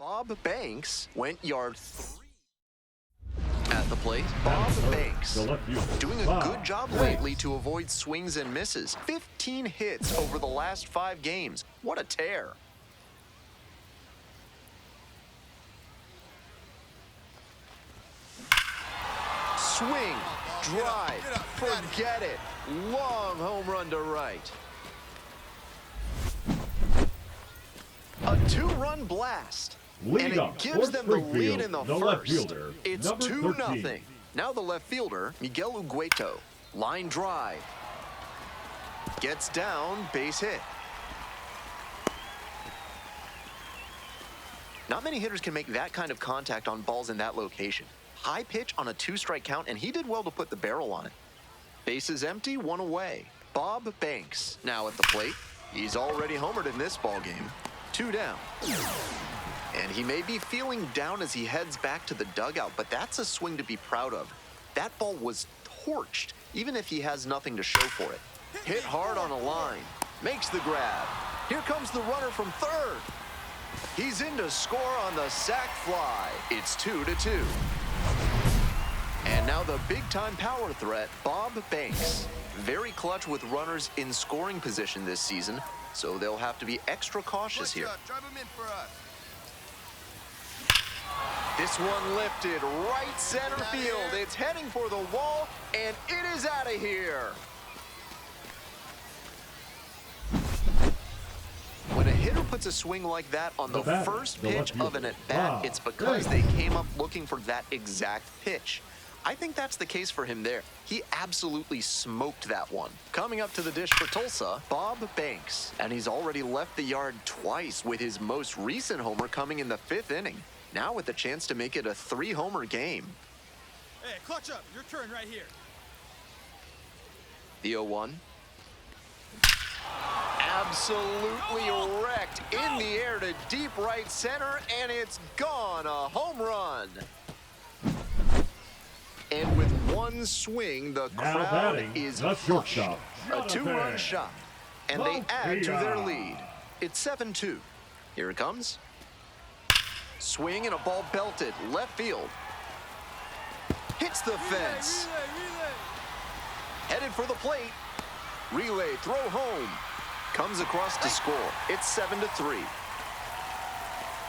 Bob Banks went yard 3. At the plate, Bob Banks doing a good job lately to avoid swings and misses. 15 hits over the last 5 games. What a tear. Swing, drive, forget it. Long home run to right. A 2-run blast. And it gives them the lead in the first. It's 2-0. Now the left fielder, Miguel Ugueto. Line drive. Gets down, base hit. Not many hitters can make that kind of contact on balls in that location. High pitch on a 2-strike count, and he did well to put the barrel on it. Bases empty, 1 away. Bob Banks now at the plate. He's already homered in this ballgame. 2 down. And he may be feeling down as he heads back to the dugout, but that's a swing to be proud of. That ball was torched, even if he has nothing to show for it. Hit hard on a line. Makes the grab. Here comes the runner from third. He's in to score on the sac fly. It's 2-2. And now the big-time power threat, Bob Banks. Very clutch with runners in scoring position this season, so they'll have to be extra cautious here. Drive him in for us. This one lifted right center field. It's heading for the wall, and it is out of here. When a hitter puts a swing like that on the first pitch of an at-bat, it's because they came up looking for that exact pitch. I think that's the case for him there. He absolutely smoked that one. Coming up to the dish for Tulsa, Bob Banks. And he's already left the yard twice with his most recent homer coming in the 5th inning. Now with the chance to make it a 3-homer game. Hey, clutch up. Your turn right here. The 0-1. Absolutely wrecked in the air to deep right center, and it's gone. A home run. And with one swing, the crowd is hushed. A 2-run shot, and they add to their lead. It's 7-2. Here it comes. Swing and a ball belted left field. Hits the fence. Headed for the plate. Relay, throw home. Comes across to score. It's 7-3.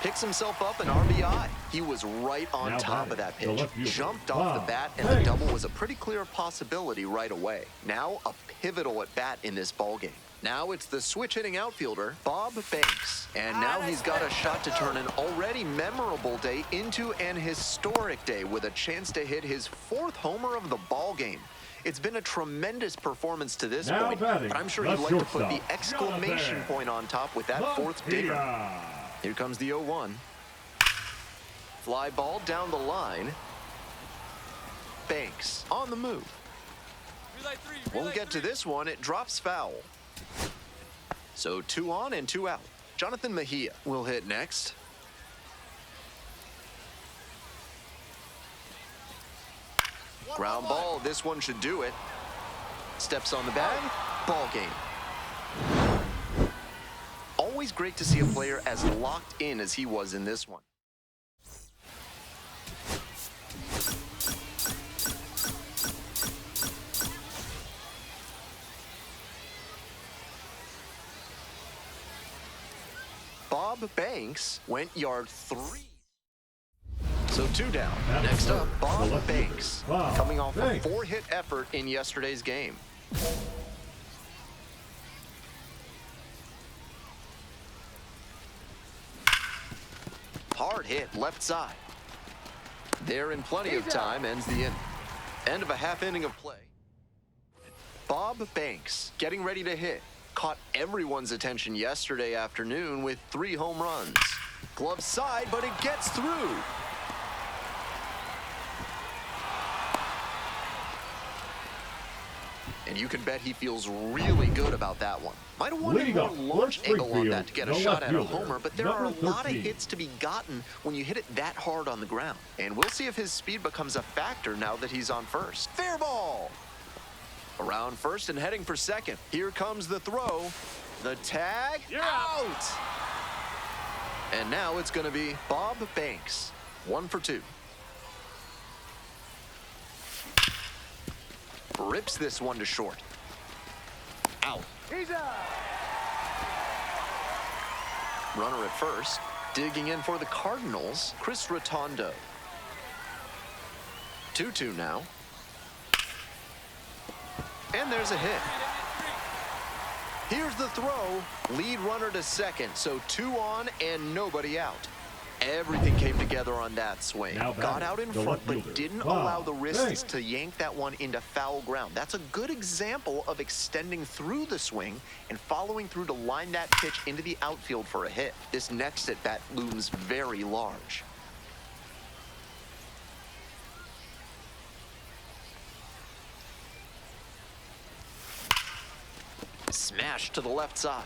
Picks himself up an RBI. He was right on top of that pitch. Jumped off the bat, and the double was a pretty clear possibility right away. Now a pivotal at bat in this ballgame. Now it's the switch-hitting outfielder, Bob Banks. And now he's got a shot to turn an already memorable day into an historic day with a chance to hit his 4th homer of the ballgame. It's been a tremendous performance to this point, but I'm sure he'd like to put the exclamation point on top with that 4th dinger. Here comes the 0-1. Fly ball down the line. Banks on the move. Won't get to this one. It drops foul. So 2 on and 2 out. Jonathan Mejia will hit next. Ground ball. This one should do it. Steps on the bag. Ball game. Always great to see a player as locked in as he was in this one. Bob Banks went yard 3. So 2 down. Next up, Bob Banks, coming off a 4-hit effort in yesterday's game. Hard hit left side. There in plenty of time, ends the inning. End of a half inning of play. Bob Banks getting ready to hit. Caught everyone's attention yesterday afternoon with 3 home runs. Glove side, but it gets through. And you can bet he feels really good about that one. Might have wanted a more launch angle on that to get a shot at a homer, but there are a lot of hits to be gotten when you hit it that hard on the ground. And we'll see if his speed becomes a factor now that he's on first. Fair ball! Around first and heading for second. Here comes the throw. The tag, out! And now it's going to be Bob Banks, 1 for 2. Rips this one to short. Out. He's out. Runner at first. Digging in for the Cardinals, Chris Rotondo. 2-2 now. And there's a hit. Here's the throw. Lead runner to second, so 2 on and nobody out. Everything came together on that swing. Got out in front, but didn't allow the wrists to yank that one into foul ground. That's a good example of extending through the swing and following through to line that pitch into the outfield for a hit. This next at-bat looms very large. Smash to the left side.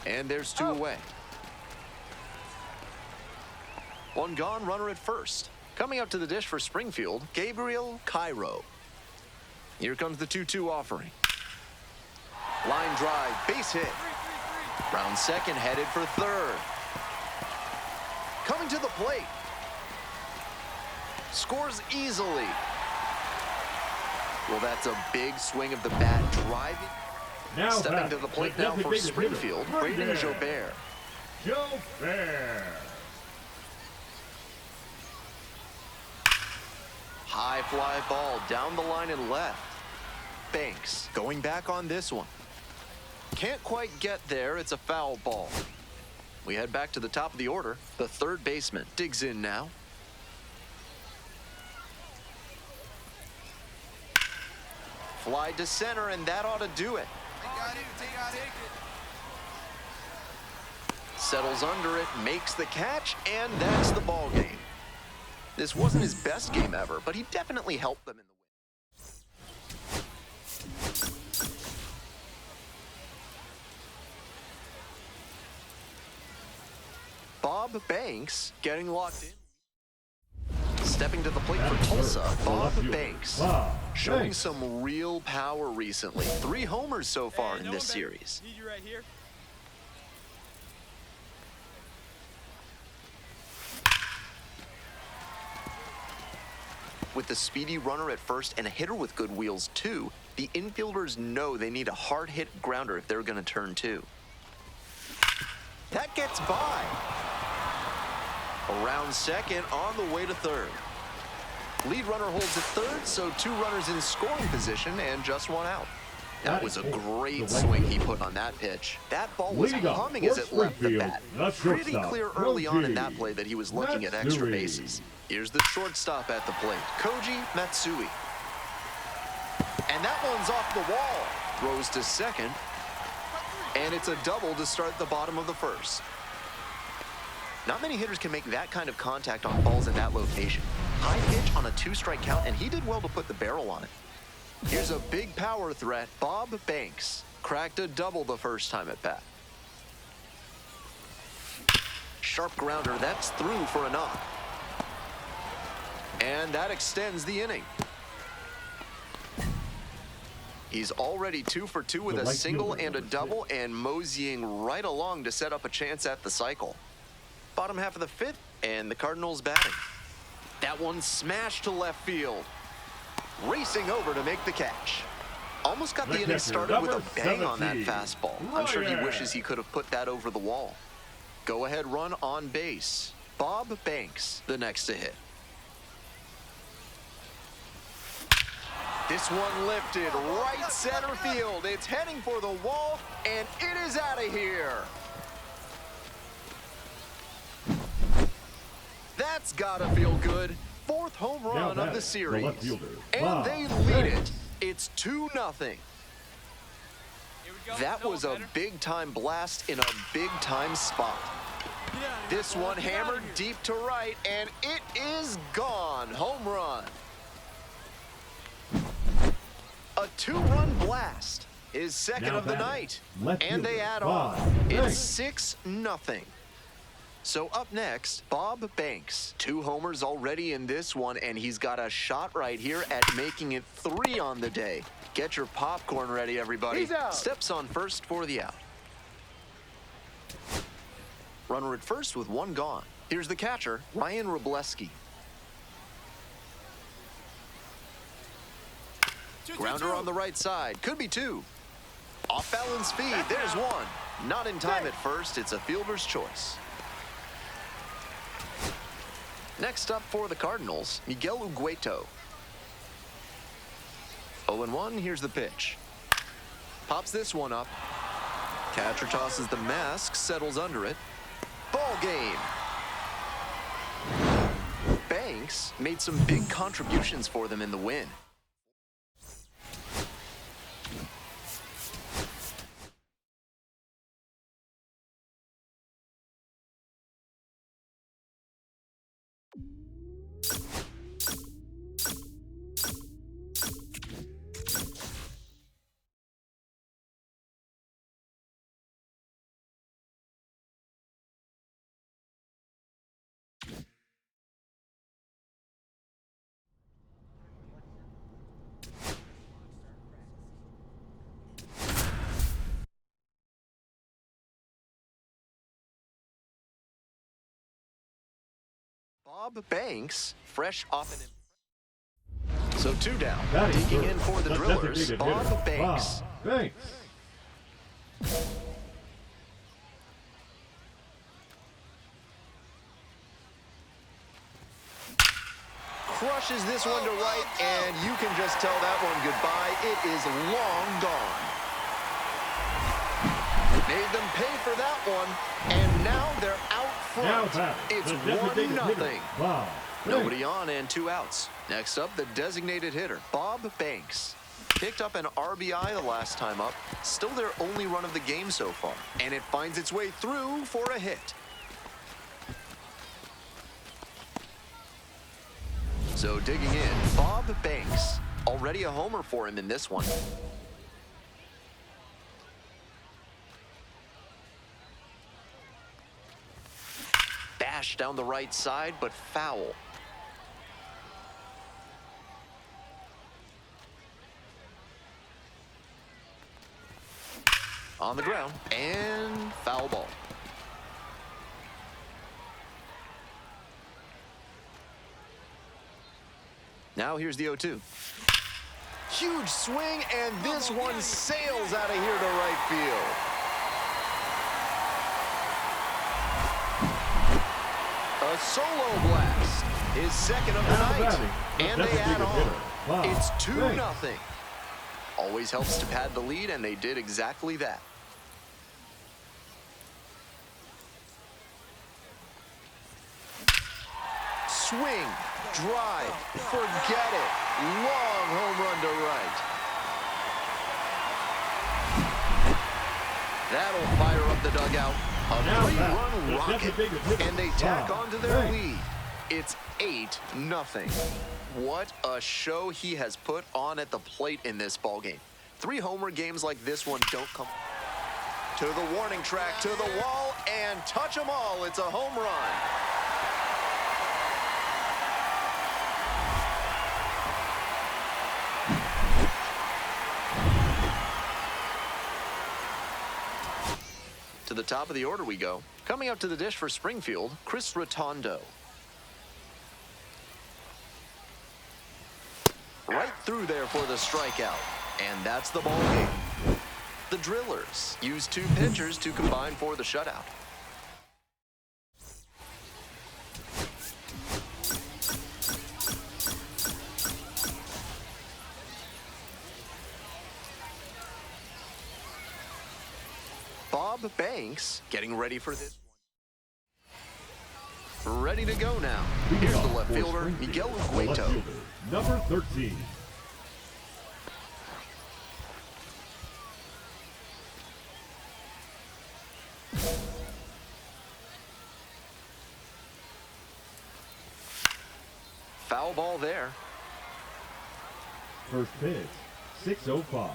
And there's 2 away. 1 gone, runner at first. Coming up to the dish for Springfield, Gabriel Cairo. Here comes the 2-2 offering. Line drive, base hit. Round second, headed for third. Coming to the plate. Scores easily. Well, that's a big swing of the bat, driving. Now stepping to the plate now for Springfield, Brady Jobert. Jobert. High fly ball down the line and left. Banks going back on this one. Can't quite get there. It's a foul ball. We head back to the top of the order. The third baseman digs in now. Fly to center, and that ought to do it. Settles under it, makes the catch, and that's the ball game. This wasn't his best game ever, but he definitely helped them in the win. Bob Banks getting locked in. Stepping to the plate for Tulsa, Bob Banks. Showing some real power recently. 3 homers so far in this series. Need you right here. With the speedy runner at first and a hitter with good wheels too, the infielders know they need a hard hit grounder if they're going to turn 2. That gets by. Around second, on the way to third. Lead runner holds at third, so 2 runners in scoring position and just 1 out. That was a great swing he put on that pitch. That ball was humming as it left the bat. Pretty clear early on in that play that he was looking at extra bases. Here's the shortstop at the plate, Koji Matsui. And that one's off the wall. Throws to second. And it's a double to start the bottom of the first. Not many hitters can make that kind of contact on balls in that location. High pitch on a 2-strike count, and he did well to put the barrel on it. Here's a big power threat, Bob Banks. Cracked a double the first time at bat. Sharp grounder, that's through for a knock. And that extends the inning. He's already 2 for 2 with a single and a double, and moseying right along to set up a chance at the cycle. Bottom half of the 5th, and the Cardinals batting. That one smashed to left field. Racing over to make the catch. Almost got the inning started with a bang on that fastball. I'm sure he wishes he could have put that over the wall. Go-ahead run on base. Bob Banks, the next to hit. This one lifted right center field. It's heading for the wall, and it is out of here. That's gotta feel good. 4th home run of the series. And they lead it. It's 2-0. That was a big-time blast in a big-time spot. This one hammered deep to right, and it is gone. Home run. A 2-run blast. His second of the night. And they add on. It's 6-0. So up next, Bob Banks. 2 homers already in this one, and he's got a shot right here at making it 3 on the day. Get your popcorn ready, everybody. Steps on first for the out. Runner at first with one gone. Here's the catcher, Ryan Robleski. Grounder on the right side. Could be two. Off balance speed. There's one. Not in time at first. It's a fielder's choice. Next up for the Cardinals, Miguel Ugueto. 0-1. Here's the pitch. Pops this one up. Catcher tosses the mask, settles under it. Ball game. Banks made some big contributions for them in the win. Bob Banks, fresh off an... So two down. Digging in for the Drillers, Bob Banks. Crushes this one to right, and you can just tell that one goodbye. It is long gone. Made them pay for that one, and now they're out front. It's 1-0. Wow. Nobody on and two outs. Next up, the designated hitter, Bob Banks. Picked up an RBI the last time up. Still their only run of the game so far. And it finds its way through for a hit. So digging in, Bob Banks. Already a homer for him in this one. Bash down the right side, but foul. On the ground, and foul ball. Now here's the 0-2. Huge swing, and this one sails out of here to right field. A solo blast, his second of the night, and they add on. It's 2-0. Always helps to pad the lead, and they did exactly that. Swing, drive, forget it. Long home run to right. That'll fire up the dugout. A 3-run rocket, and they tack on to their lead. It's 8-0. What a show he has put on at the plate in this ballgame. 3 homer games like this one don't come. To the warning track, to the wall, and touch them all. It's a home run. To the top of the order we go. Coming up to the dish for Springfield, Chris Rotondo. Right through there for the strikeout. And that's the ball game. The Drillers use 2 pitchers to combine for the shutout. Bob Banks getting ready for this one. Ready to go now. Here's the left fielder, Miguel Ugueto. Number 13. Foul ball there. First pitch, 6:05.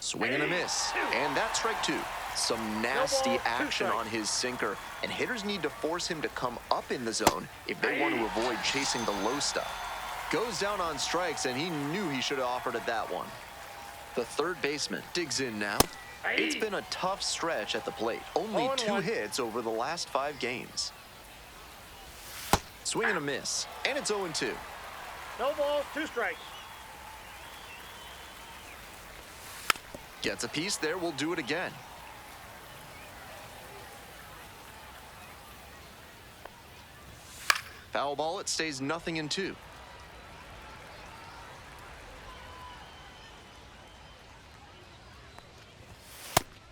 Swing and a miss, and that's strike 2. Some nasty action on his sinker, and hitters need to force him to come up in the zone if they want to avoid chasing the low stuff. Goes down on strikes, and he knew he should have offered at that one. The third baseman digs in now. It's been a tough stretch at the plate. Only 2 hits over the last 5 games. Swing and a miss, and it's 0-2. No balls, 2 strikes. Gets a piece there, we'll do it again. Foul ball, it stays 0-2.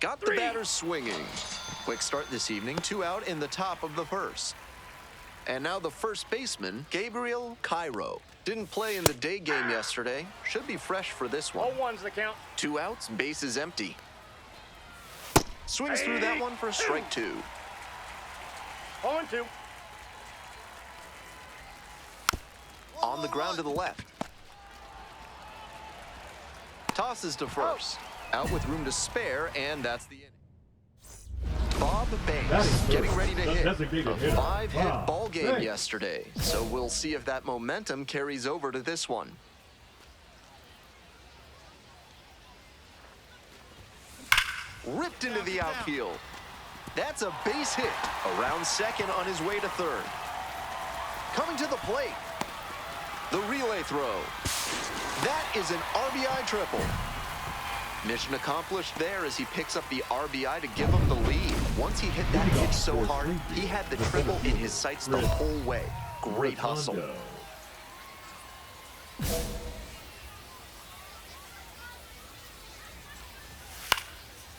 Got the batter swinging. Quick start this evening, 2 out in the top of the first. And now the first baseman, Gabriel Cairo. Didn't play in the day game yesterday. Should be fresh for this one. 0-1's the count. 2 outs, bases empty. Swings through that one for strike 2. 0-2. On the ground to the left. Tosses to first. Out with room to spare, and that's the inning. Bob Banks getting ready to hit. A 5-hit ball game yesterday, so we'll see if that momentum carries over to this one. Ripped into the outfield. That's a base hit. Around second on his way to third. Coming to the plate. The relay throw. That is an RBI triple. Mission accomplished there as he picks up the RBI to give him the lead. Once he hit that pitch so hard, he had the triple in his sights the whole way. Great hustle.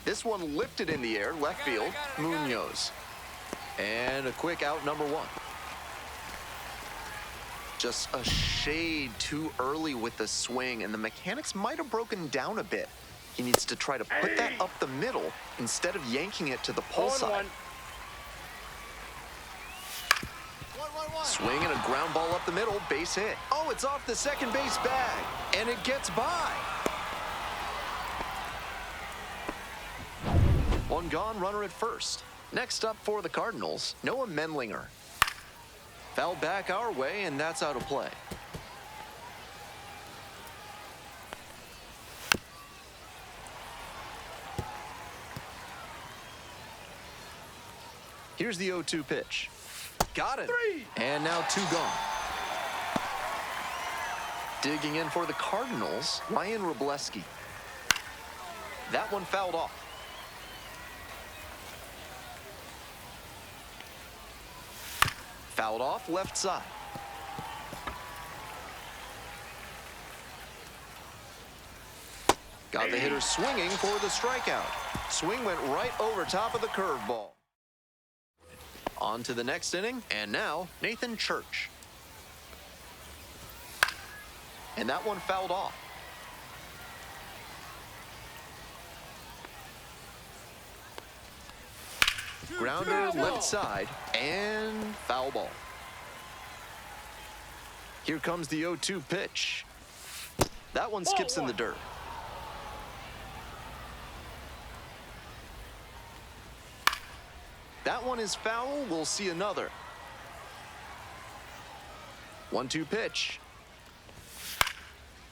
This one lifted in the air, left field, Munoz. And a quick out, number 1. Just a shade too early with the swing, and the mechanics might have broken down a bit. He needs to try to put that up the middle instead of yanking it to the pull side. Swing and a ground ball up the middle, base hit. Oh, it's off the second base bag, and it gets by. 1 gone, runner at first. Next up for the Cardinals, Noah Menlinger. Foul back our way, and that's out of play. Here's the 0-2 pitch. Got it. 3. And now 2 gone. Digging in for the Cardinals, Ryan Robleski. That one fouled off. Fouled off left side. Got the hitter swinging for the strikeout. Swing went right over top of the curveball. On to the next inning, and now Nathan Church. And that one fouled off. Grounder left side, and foul ball. Here comes the 0-2 pitch. That one skips in the dirt. That one is foul. We'll see another. 1-2 pitch.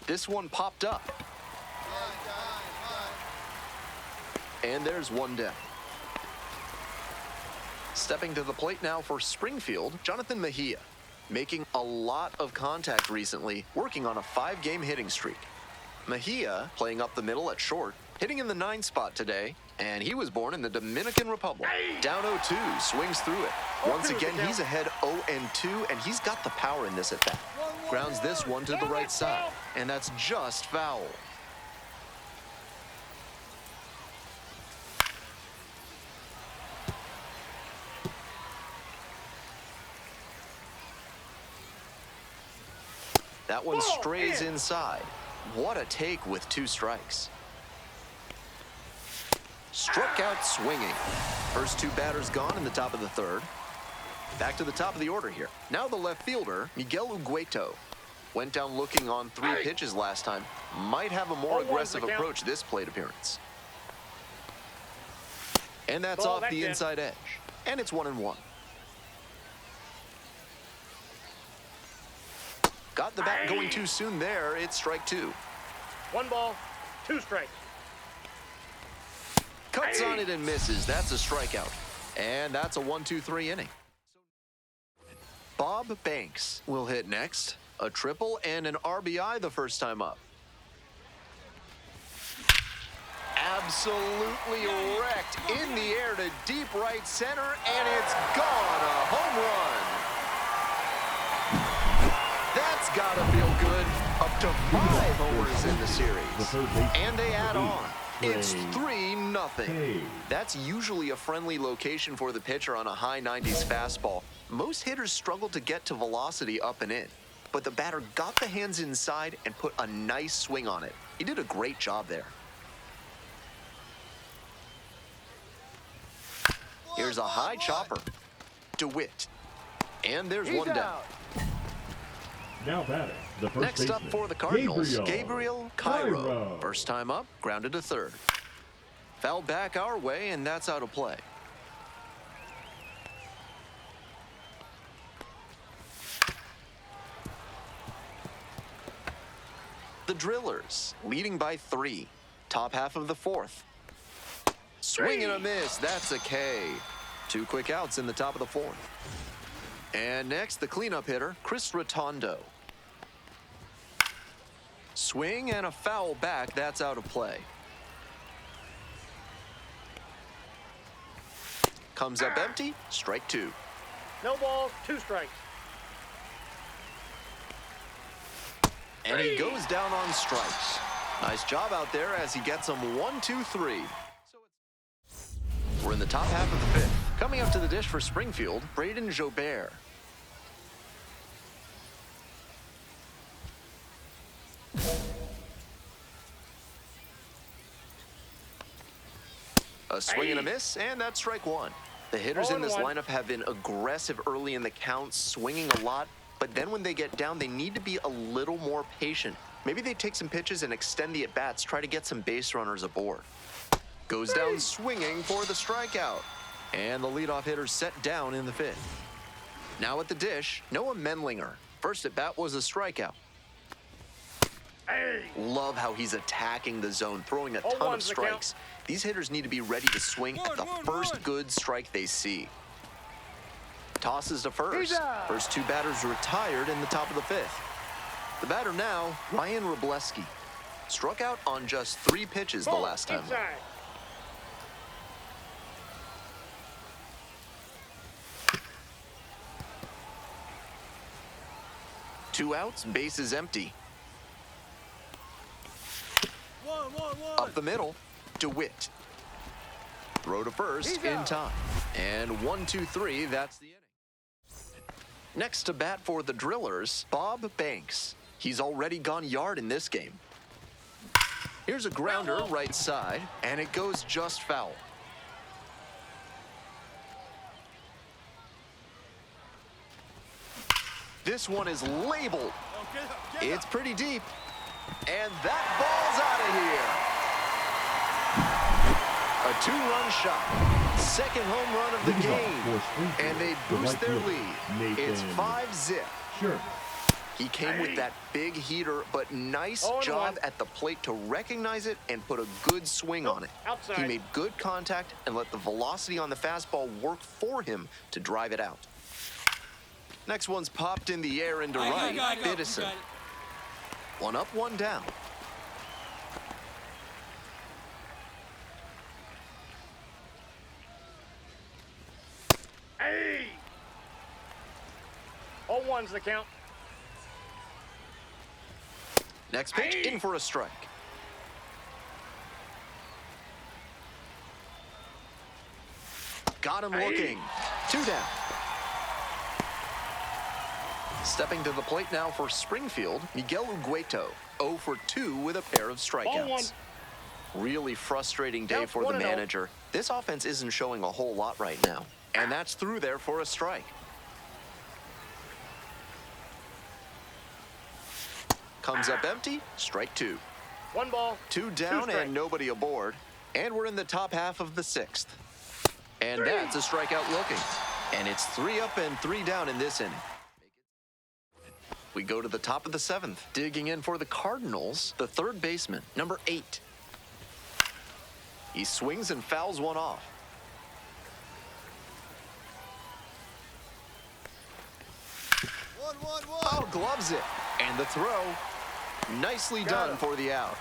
This one popped up. And there's 1 down. Stepping to the plate now for Springfield, Jonathan Mejia. Making a lot of contact recently, working on a 5-game hitting streak. Mejia playing up the middle at short, hitting in the 9 spot today, and he was born in the Dominican Republic. Down 0-2, swings through it. Once again, he's ahead 0-2, and he's got the power in this at bat. Grounds this one to the right side, and that's just foul. That one strays inside. What a take with 2 strikes. Struck out swinging. First 2 batters gone in the top of the 3rd. Back to the top of the order here. Now the left fielder, Miguel Ugueto. Went down looking on 3 pitches last time. Might have a more aggressive approach this plate appearance. And that's off the inside edge. And it's 1-1. Got the bat going too soon there. It's strike 2. 1 ball, 2 strikes. Cuts on it and misses. That's a strikeout. And that's a 1-2-3 inning. Bob Banks will hit next. A triple and an RBI the first time up. Absolutely wrecked in the air to deep right center, and it's gone. A home run. That's got to feel good. Up to 5 homers in the series. And they add on. It's 3-0. That's usually a friendly location for the pitcher on a high 90s fastball. Most hitters struggle to get to velocity up and in, but the batter got the hands inside and put a nice swing on it. He did a great job there. Here's a high chopper. DeWitt. And there's one down. Now batting, the first Next up baseman, for the Cardinals, Gabriel Gabriel Cairo. First time up, grounded to third. Fouled back our way, and that's out of play. The Drillers, leading by 3. Top half of the 4th. Swing and a miss. That's a K. 2 quick outs in the top of the 4th. And next, the cleanup hitter, Chris Rotondo. Swing and a foul back. That's out of play. Comes up empty. Strike 2. No balls, 2 strikes. And he goes down on strikes. Nice job out there as he gets them 1, 2, 3. We're in the top half of the 5th. Coming up to the dish for Springfield, Braden Jobert. A swing and a miss, and that's strike 1. The hitters in this lineup have been aggressive early in the count, swinging a lot, but then when they get down, they need to be a little more patient. Maybe they take some pitches and extend the at-bats, try to get some base runners aboard. Goes down swinging for the strikeout. And the leadoff hitter set down in the 5th. Now at the dish, Noah Menlinger. First at bat was a strikeout. Love how he's attacking the zone, throwing a ton of strikes. These hitters need to be ready to swing at the first good strike they see. Tosses to first. First 2 batters retired in the top of the 5th. The batter now, Ryan Robleski. Struck out on just 3 pitches the last time. 2 outs, bases empty. Up the middle, DeWitt. Throw to first in time. And 1, 2, 3, that's the inning. Next to bat for the Drillers, Bob Banks. He's already gone yard in this game. Here's a grounder right side, and it goes just foul. This one is labeled. It's pretty deep. And that ball's out of here. A 2-run shot. Second home run of the game. And they boost their lead. It's 5-zip. Sure. He came with that big heater, but nice job at the plate to recognize it and put a good swing on it. He made good contact and let the velocity on the fastball work for him to drive it out. Next one's popped in the air into right. Biddison. 1 up, 1 down. Hey! 0-1's the count. Next pitch, in for a strike. Got him looking. 2 down. Stepping to the plate now for Springfield, Miguel Ugueto, 0 for 2 with a pair of strikeouts. Really frustrating day for the manager. This offense isn't showing a whole lot right now. And that's through there for a strike. Comes up empty, strike 2. 1 ball. 2 down and nobody aboard. And we're in the top half of the 6th. And that's a strikeout looking. And it's 3 up and 3 down in this inning. We go to the top of the 7th. Digging in for the Cardinals, the third baseman, number 8. He swings and fouls one off. One. Oh, gloves it. And the throw. Nicely done for the out.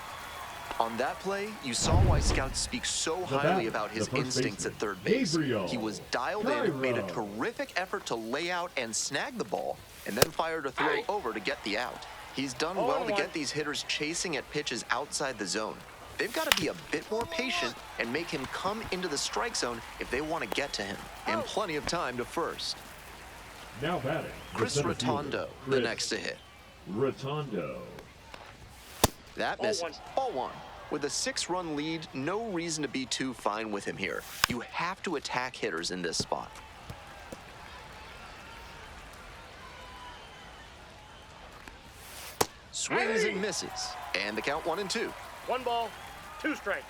On that play, you saw why scouts speak so highly about his instincts at third base. He was dialed in, made a terrific effort to lay out and snag the ball, and then fired a throw over to get the out. He's done well to get these hitters chasing at pitches outside the zone. They've got to be a bit more patient and make him come into the strike zone if they want to get to him. And plenty of time to first. Now batting, Chris Rotondo, the next to hit. Rotondo. That misses. Ball one. With a 6-run lead, no reason to be too fine with him here. You have to attack hitters in this spot. Swings and misses. And the count 1-2. 1 ball, 2 strikes.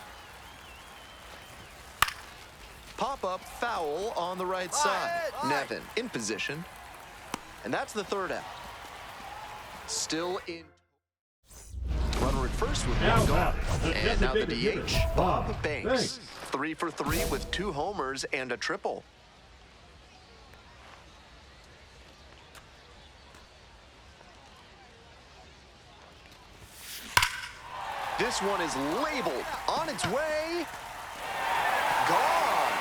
Pop-up foul on the right side. Nevin in position. And that's the third out. Still in. Runner at first with one gone. And now the DH, Bob Banks. 3 for 3 with 2 homers and a triple. This one is labeled. On its way. Gone.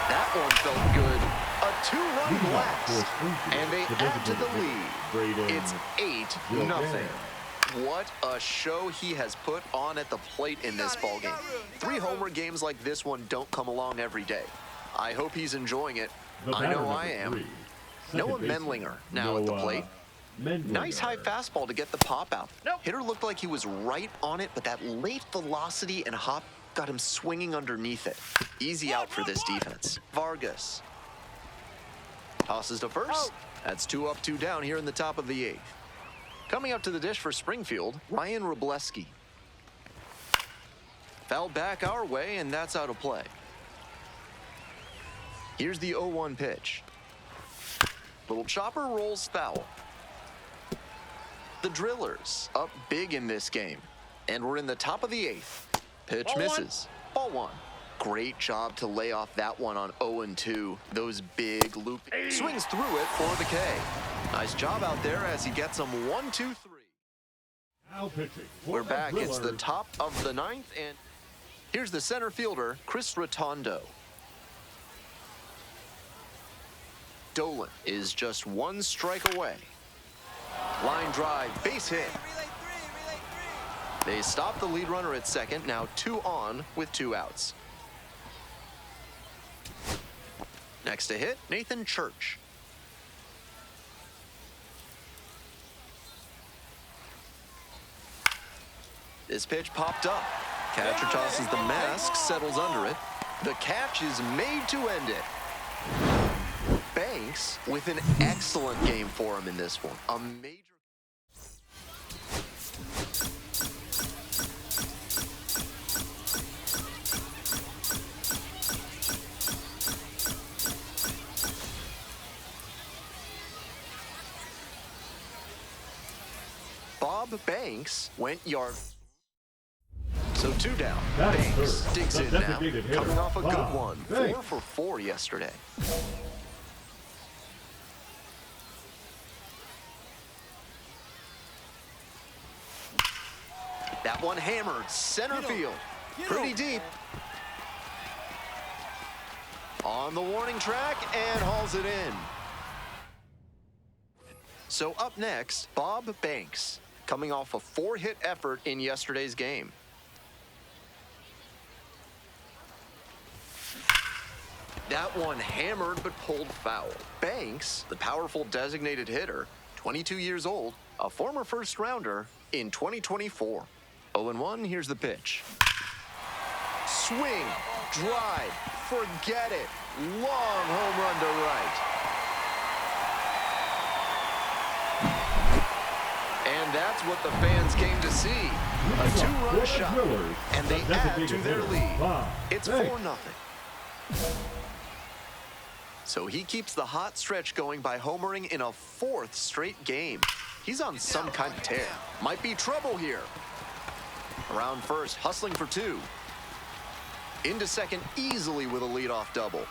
That one felt good. A 2-run blast. And they add to the lead. It's 8-0. What a show he has put on at the plate in this ballgame. 3 homer games like this one don't come along every day. I hope he's enjoying it. I know I am. Noah Menlinger now at the plate. Nice high fastball to get the pop out. Hitter looked like he was right on it, but that late velocity and hop got him swinging underneath it. Easy out for this defense. Vargas tosses to first. That's 2 up, 2 down here in the top of the 8th. Coming up to the dish for Springfield, Ryan Robleski. Fouled back our way, and that's out of play. Here's the 0-1 pitch. Little chopper rolls foul. The Drillers up big in this game, and we're in the top of the 8th. Pitch misses. Ball 1. Great job to lay off that one on 0-2. Those big loop swings through it for the K. Nice job out there as he gets them 1, 2, 3. Now pitching. We're back. It's the top of the 9th, and here's the center fielder, Chris Rotondo. Dolan is just 1 strike away. Line drive, base hit. They stop the lead runner at second, now 2 on with 2 outs. Next to hit, Nathan Church. This pitch popped up. Catcher tosses the mask, settles under it. The catch is made to end it. Banks with an excellent game for him in this one. A major. Bob Banks went yard. So 2 down. Banks digs in now. Coming off a good one. 4 for 4 yesterday. That one hammered center field. Pretty deep. On the warning track and hauls it in. So up next, Bob Banks, coming off a 4-hit effort in yesterday's game. That one hammered but pulled foul. Banks, the powerful designated hitter, 22 years old, a former first-rounder in 2024. 0-1, here's the pitch. Swing, drive, forget it. Long home run to right. And that's what the fans came to see. A 2-run shot, and they add to their lead. It's 4-0. So he keeps the hot stretch going by homering in a 4th straight game. He's on some kind of tear. Might be trouble here. Around first, hustling for 2. Into second easily with a leadoff double.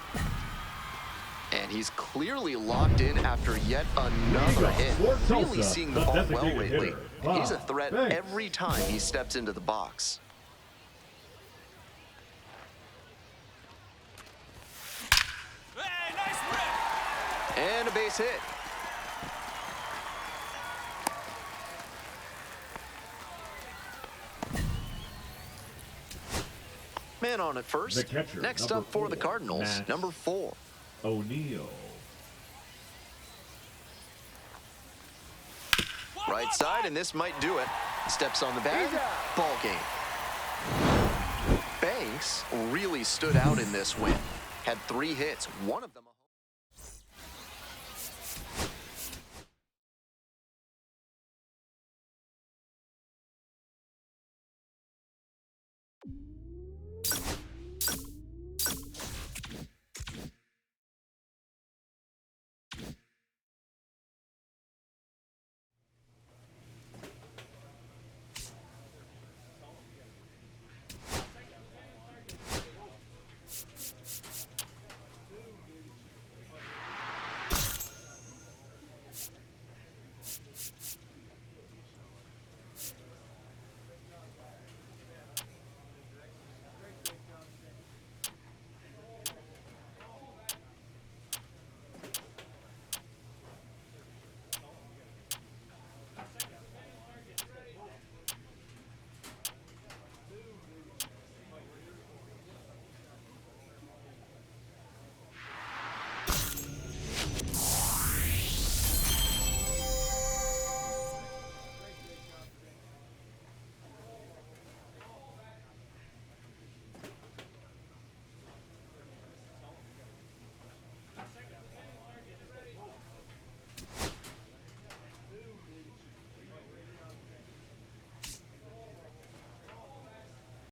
And he's clearly locked in after yet another hit. Really seeing the ball well lately. He's a threat every time he steps into the box. Hey, nice rip! And a base hit. Man on at first. The catcher, Next number up for the 4, Cardinals, Matt number 4. O'Neill. Right side, and this might do it. Steps on the bag, ball game. Banks really stood out in this win. Had 3 hits, one of them...